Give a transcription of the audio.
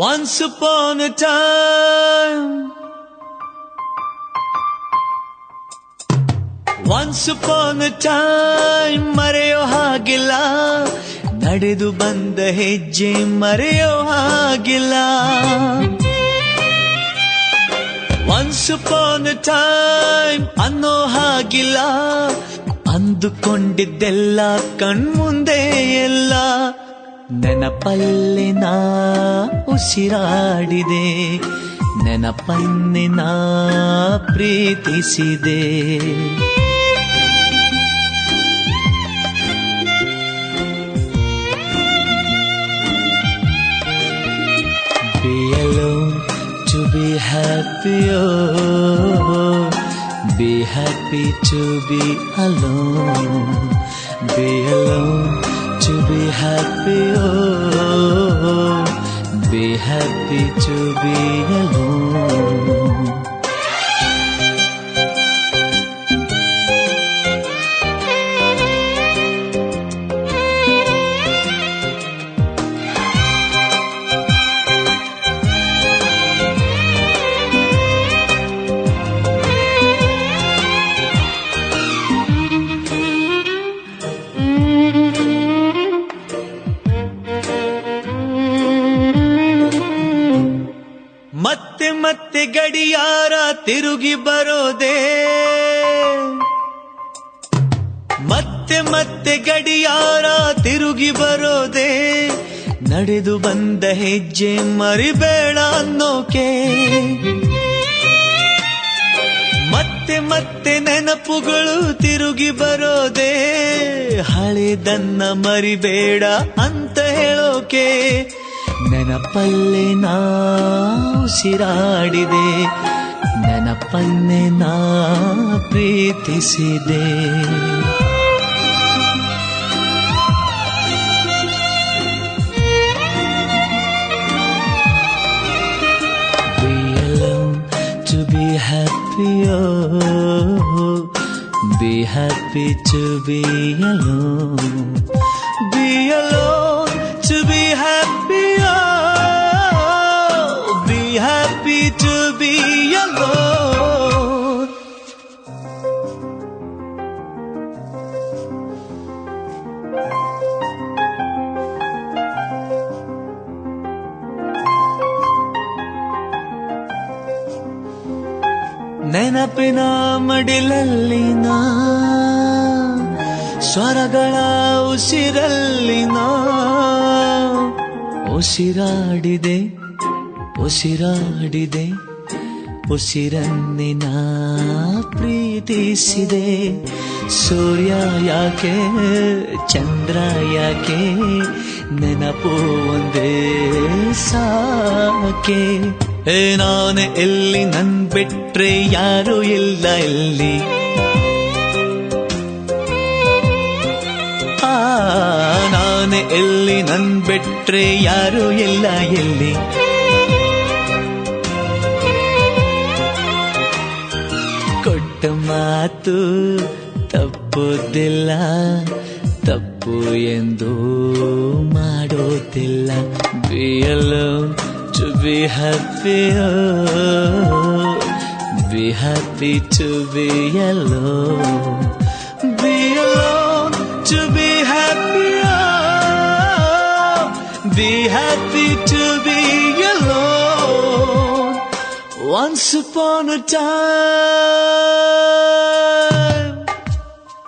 Once upon a time, once upon a time ಮರೆಯೋ ಹಾಗಿಲ್ಲ, ನಡೆದು ಬಂದ ಹೆಜ್ಜೆ ಮರೆಯೋ ಹಾಗಿಲ್ಲ. Once upon a time ಅನ್ನೋ ಹಾಗಿಲ್ಲ, ಅಂದುಕೊಂಡಿದ್ದೆಲ್ಲ ಕಣ್ಮುಂದೆ ಎಲ್ಲ ನೆನಪಲ್ಲಿ ನಾ ಉಸಿರಾಡಿದೆ, ನೆನಪನ್ನೇ ನಾ ಪ್ರೀತಿಸಿದೆ. Be alone to be happy, oh, be happy to be alone. Be alone to be happy, oh, be happy to be alone. ಮತ್ತೆ ಮತ್ತೆ ಗಡಿಯಾರ ತಿರುಗಿ ಬರೋದೇ, ಮತ್ತೆ ಮತ್ತೆ ಗಡಿಯಾರ ತಿರುಗಿ ಬರೋದೇ, ನಡೆದು ಬಂದ ಹೆಜ್ಜೆ ಮರಿಬೇಡ ಅನ್ನೋಕೆ. ಮತ್ತೆ ಮತ್ತೆ ನೆನಪುಗಳು ತಿರುಗಿ ಬರೋದೇ, ಹಳೆದನ್ನ ಮರಿಬೇಡ ಅಂತ ಹೇಳೋಕೆ. ನೆನಪಲ್ಲೇ ನಾ ಉಸಿರಾಡಿದೆ, ನೆನಪನ್ನೇ ನಾ ಪ್ರೀತಿಸಿದೆ. Be alone to be happy, oh, be happy to be alone. Be alone to be happy, oh, be happy to be alone. ನೆನಪಿನ ಮಡಿಲಲ್ಲಿ ನಾ, ಸ್ವರಗಳ ಉಸಿರಲ್ಲಿ ನಾ ಉಸಿರಾಡಿದೆ, ಉಸಿರಾಡಿದೆ, ಉಸಿರನ್ನೇ ನಾ ಪ್ರೀತಿಸಿದೆ. ಸೂರ್ಯ ಯಾಕೆ ಚಂದ್ರ ಯಾಕೆ, ನೆನಪು ಒಂದೇ ಸಾಕೆ. ನಾನೇ ಎಲ್ಲಿ ನನ್ ಬಿಟ್ರೆ ಯಾರು ಇಲ್ಲ ಎಲ್ಲಿ, ನಾನೇ ಎಲ್ಲಿ ನನ್ ಬಿಟ್ರೆ ಯಾರು ಇಲ್ಲ ಎಲ್ಲಿ. ಕೊಟ್ಟ ಮಾತು ತಪ್ಪುದಿಲ್ಲ, ತಪ್ಪು ಎಂದು ಮಾಡೋದಿಲ್ಲ. Be alone to be happy, oh, be happy to be alone. Be alone to be happy, oh, be happy to be alone. Once upon a time.